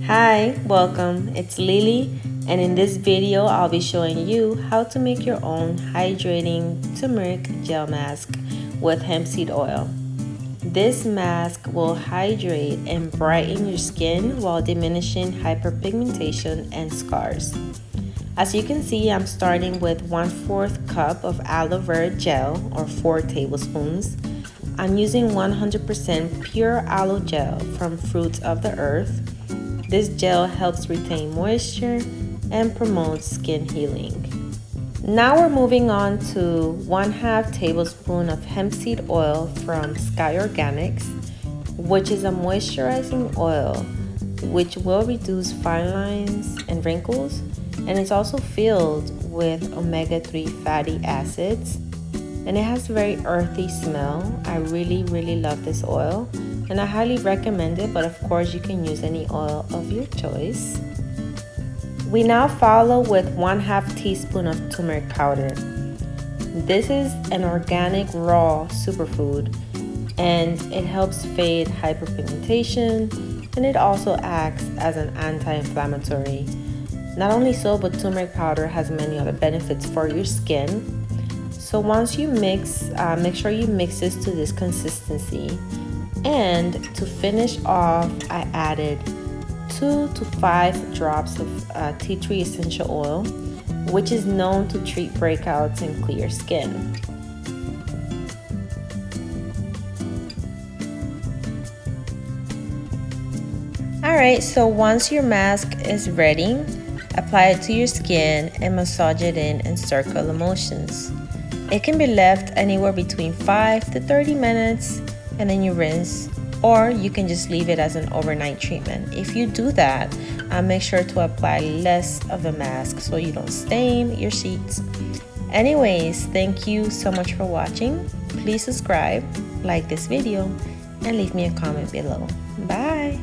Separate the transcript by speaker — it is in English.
Speaker 1: Hi, welcome. It's Lily, and in this video I'll be showing you how to make your own hydrating turmeric gel mask with hemp seed oil. This mask will hydrate and brighten your skin while diminishing hyperpigmentation and scars. As you can see, I'm starting with 1/4 cup of aloe vera gel, or 4 tablespoons. I'm using 100% pure aloe gel from fruits of the earth. This gel helps retain moisture and promotes skin healing. Now we're moving on to 1/2 tablespoon of hemp seed oil from Sky Organics, which is a moisturizing oil which will reduce fine lines and wrinkles, and it's also filled with omega-3 fatty acids, and it has a very earthy smell. I really love this oil, and I highly recommend it, but of course you can use any oil of your choice. We now follow with 1/2 teaspoon of turmeric powder. This is an organic raw superfood, and it helps fade hyperpigmentation, and it also acts as an anti-inflammatory. Not only so, but turmeric powder has many other benefits for your skin. So once you mix, make sure you mix this to this consistency. And to finish off, I added 2 to 5 drops of tea tree essential oil, which is known to treat breakouts and clear skin. Alright, so once your mask is ready, apply it to your skin and massage it in circular motions. It can be left anywhere between 5 to 30 minutes, and then you rinse, or you can just leave it as an overnight treatment. If you do that, make sure to apply less of a mask so you don't stain your sheets. Anyways, thank you so much for watching. Please subscribe, like this video, and leave me a comment below. Bye!